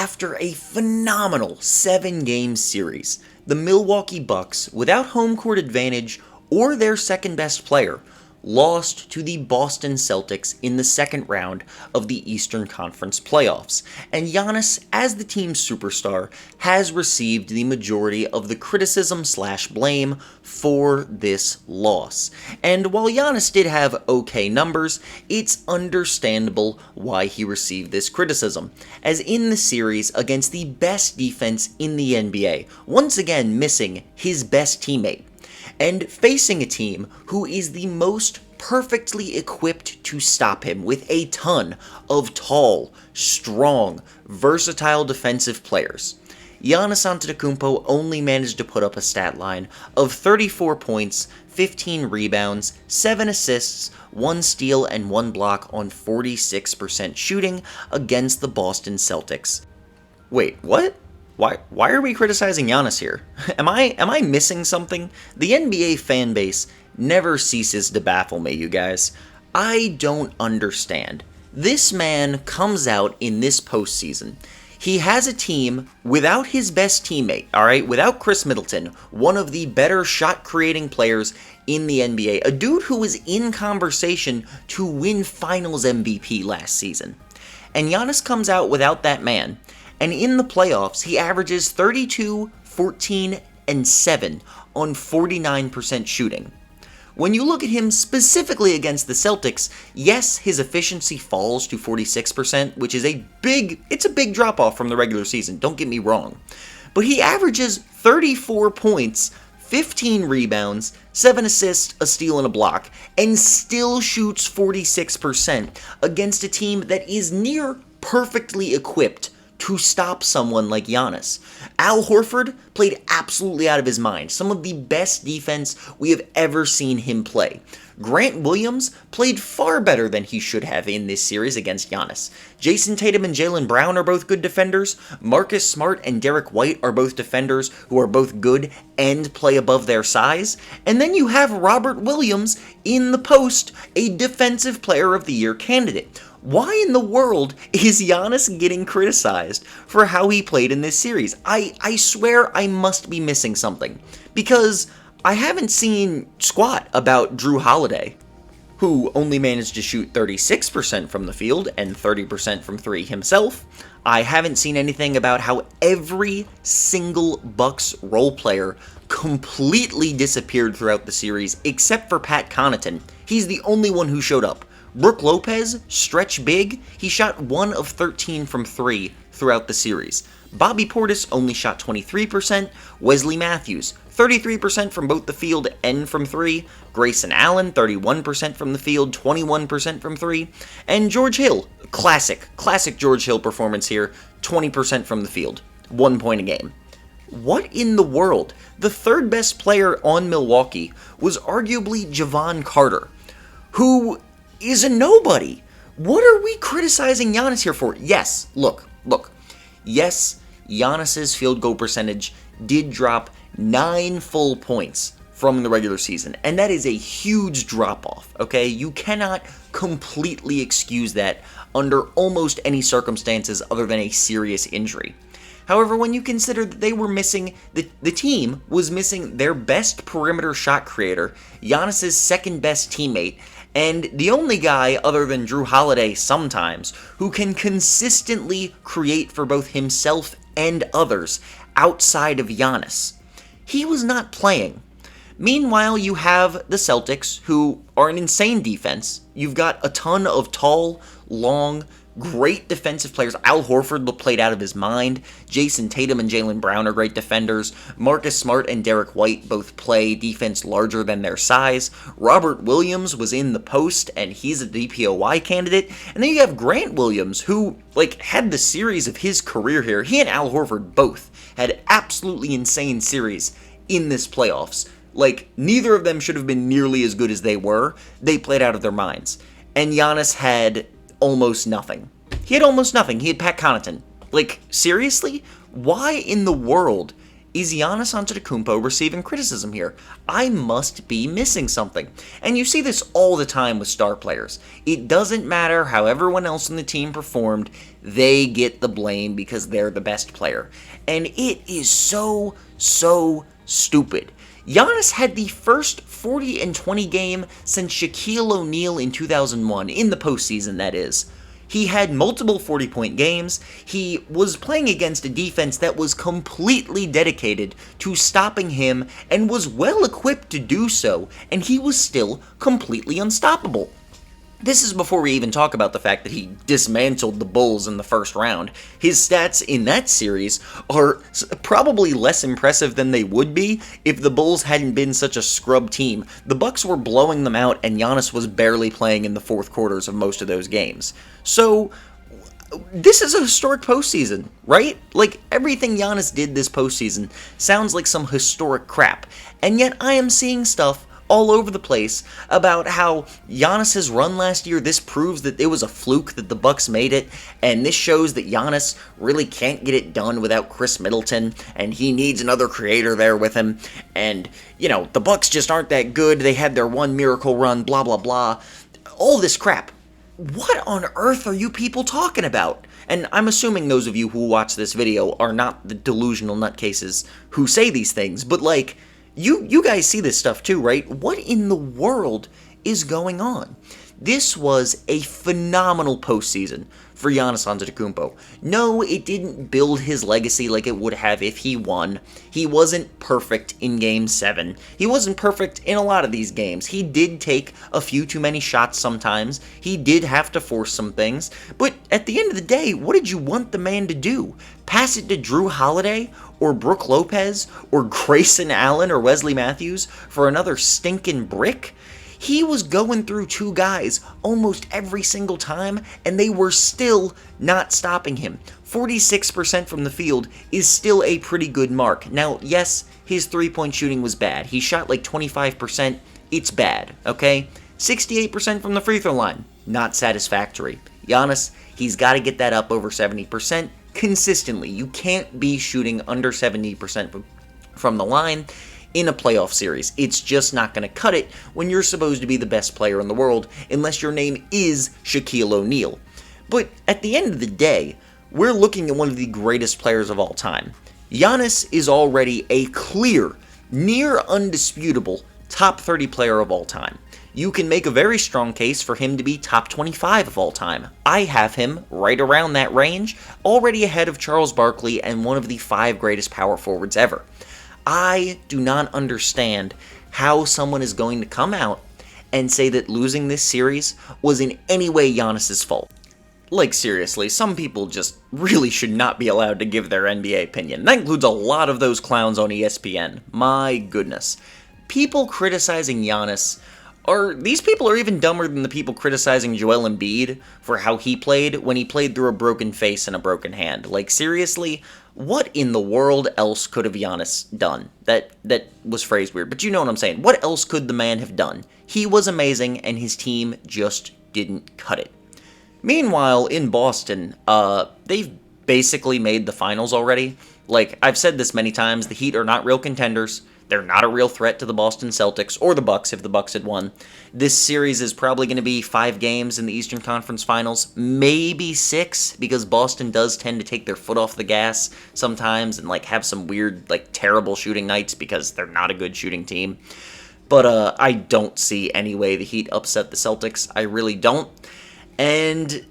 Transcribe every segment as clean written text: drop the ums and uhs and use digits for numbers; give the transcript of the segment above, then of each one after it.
After a phenomenal 7-game series, the Milwaukee Bucks, without home court advantage or their second best player, lost to the Boston Celtics in the second round of the Eastern Conference playoffs, and Giannis, as the team's superstar, has received the majority of the criticism/blame for this loss. And while Giannis did have okay numbers, it's understandable why he received this criticism, as in the series against the best defense in the NBA, once again missing his best teammate, and facing a team who is the most perfectly equipped to stop him with a ton of tall, strong, versatile defensive players. Giannis Antetokounmpo only managed to put up a stat line of 34 points, 15 rebounds, 7 assists, 1 steal, and 1 block on 46% shooting against the Boston Celtics. Wait, what? Why are we criticizing Giannis here? Am I missing something? The NBA fan base never ceases to baffle me, you guys. I don't understand. This man comes out in this postseason. He has a team without his best teammate, alright? Without Chris Middleton, one of the better shot-creating players in the NBA. A dude who was in conversation to win Finals MVP last season. And Giannis comes out without that man. And in the playoffs, he averages 32, 14, and 7 on 49% shooting. When you look at him specifically against the Celtics, yes, his efficiency falls to 46%, which is a big drop-off from the regular season, don't get me wrong. But he averages 34 points, 15 rebounds, 7 assists, a steal, and a block, and still shoots 46% against a team that is near perfectly equipped to stop someone like Giannis. Al Horford played absolutely out of his mind, some of the best defense we have ever seen him play. Grant Williams played far better than he should have in this series against Giannis. Jason Tatum and Jaylen Brown are both good defenders. Marcus Smart and Derek White are both defenders who are both good and play above their size. And then you have Robert Williams in the post, a Defensive Player of the Year candidate. Why in the world is Giannis getting criticized for how he played in this series? I swear I must be missing something, because I haven't seen squat about Drew Holiday, who only managed to shoot 36% from the field and 30% from 3 himself. I haven't seen anything about how every single Bucks role player completely disappeared throughout the series except for Pat Connaughton. He's the only one who showed up. Brook Lopez, stretch big, he shot 1 of 13 from 3 throughout the series. Bobby Portis only shot 23%, Wesley Matthews, 33% from both the field and from 3, Grayson Allen, 31% from the field, 21% from 3, and George Hill, classic George Hill performance here, 20% from the field, 1 point a game. What in the world? The third best player on Milwaukee was arguably Javon Carter, who is a nobody. What are we criticizing Giannis here for? Yes, look. Yes, Giannis's field goal percentage did drop 9 full points from the regular season, and that is a huge drop-off, okay? You cannot completely excuse that under almost any circumstances other than a serious injury. However, when you consider that they were missing, the team was missing their best perimeter shot creator, Giannis's second best teammate, and the only guy other than Drew Holiday sometimes who can consistently create for both himself and others outside of Giannis, he was not playing. Meanwhile, you have the Celtics, who are an insane defense. You've got a ton of tall, long, great defensive players. Al Horford played out of his mind. Jason Tatum and Jaylen Brown are great defenders. Marcus Smart and Derek White both play defense larger than their size. Robert Williams was in the post, and he's a DPOY candidate. And then you have Grant Williams, who had the series of his career here. He and Al Horford both had absolutely insane series in this playoffs. Neither of them should have been nearly as good as they were. They played out of their minds. And Giannis had almost nothing. He had almost nothing. He had Pat Connaughton. Seriously? Why in the world is Giannis Antetokounmpo receiving criticism here? I must be missing something. And you see this all the time with star players. It doesn't matter how everyone else on the team performed, they get the blame because they're the best player. And it is so stupid. Giannis had the first 40 and 20 game since Shaquille O'Neal in 2001, in the postseason that is. He had multiple 40-point games. He was playing against a defense that was completely dedicated to stopping him and was well equipped to do so, and he was still completely unstoppable. This is before we even talk about the fact that he dismantled the Bulls in the first round. His stats in that series are probably less impressive than they would be if the Bulls hadn't been such a scrub team. The Bucks were blowing them out, and Giannis was barely playing in the fourth quarters of most of those games. So, this is a historic postseason, right? Like, everything Giannis did this postseason sounds like some historic crap, and yet I am seeing stuff all over the place about how Giannis's run last year, this proves that it was a fluke that the Bucks made it, and this shows that Giannis really can't get it done without Chris Middleton, and he needs another creator there with him, and, you know, the Bucks just aren't that good, they had their one miracle run, blah blah blah, all this crap. What on earth are you people talking about? And I'm assuming those of you who watch this video are not the delusional nutcases who say these things, but like, you guys see this stuff too, right? What in the world is going on? This was a phenomenal postseason for Giannis Antetokounmpo. No, it didn't build his legacy like it would have if he won. He wasn't perfect in Game 7. He wasn't perfect in a lot of these games. He did take a few too many shots sometimes. He did have to force some things. But at the end of the day, what did you want the man to do? Pass it to Drew Holiday, or Brook Lopez, or Grayson Allen, or Wesley Matthews for another stinking brick? He was going through two guys almost every single time, and they were still not stopping him. 46% from the field is still a pretty good mark. Now, yes, his three-point shooting was bad. He shot like 25%. It's bad, okay? 68% from the free throw line. Not satisfactory. Giannis, he's got to get that up over 70% consistently. You can't be shooting under 70% from the line in a playoff series. It's just not going to cut it when you're supposed to be the best player in the world, unless your name is Shaquille O'Neal. But at the end of the day, we're looking at one of the greatest players of all time. Giannis is already a clear, near undisputable top 30 player of all time. You can make a very strong case for him to be top 25 of all time. I have him right around that range, already ahead of Charles Barkley and one of the 5 greatest power forwards ever. I do not understand how someone is going to come out and say that losing this series was in any way Giannis's fault. Like, seriously, some people just really should not be allowed to give their NBA opinion. That includes a lot of those clowns on ESPN. My goodness. People criticizing Giannis these people are even dumber than the people criticizing Joel Embiid for how he played when he played through a broken face and a broken hand. Like, seriously, what in the world else could have Giannis done? That was phrased weird, but you know what I'm saying. What else could the man have done? He was amazing, and his team just didn't cut it. Meanwhile, in Boston, they've basically made the finals already. Like, I've said this many times, the Heat are not real contenders. They're not a real threat to the Boston Celtics, or the Bucks if the Bucks had won. This series is probably going to be 5 games in the Eastern Conference Finals, maybe 6, because Boston does tend to take their foot off the gas sometimes and like have some weird, like terrible shooting nights because they're not a good shooting team. But I don't see any way the Heat upset the Celtics. I really don't. And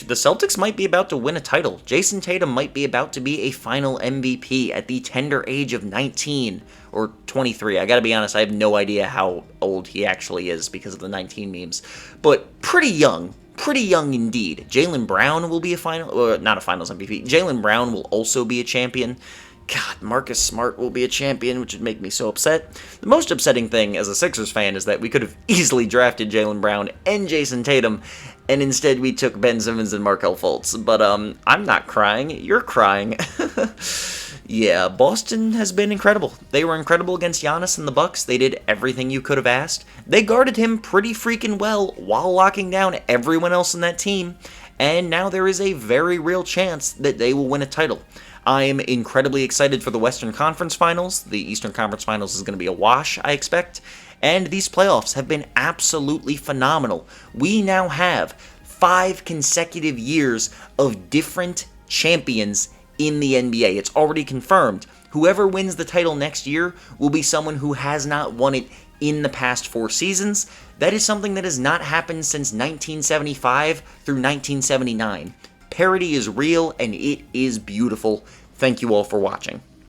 the Celtics might be about to win a title. Jason Tatum might be about to be a final MVP at the tender age of 19 or 23. I gotta be honest, I have no idea how old he actually is because of the 19 memes. But pretty young indeed. Jaylen Brown will be not a finals MVP. Jaylen Brown will also be a champion. God, Marcus Smart will be a champion, which would make me so upset. The most upsetting thing as a Sixers fan is that we could have easily drafted Jaylen Brown and Jason Tatum, and instead we took Ben Simmons and Markelle Fultz. But I'm not crying. You're crying. Yeah, Boston has been incredible. They were incredible against Giannis and the Bucks. They did everything you could have asked. They guarded him pretty freaking well while locking down everyone else in that team. And now there is a very real chance that they will win a title. I am incredibly excited for the Western Conference Finals. The Eastern Conference Finals is going to be a wash, I expect. And these playoffs have been absolutely phenomenal. We now have 5 consecutive years of different champions in the NBA. It's already confirmed. Whoever wins the title next year will be someone who has not won it in the past 4 seasons. That is something that has not happened since 1975 through 1979. Parity is real and it is beautiful. Thank you all for watching.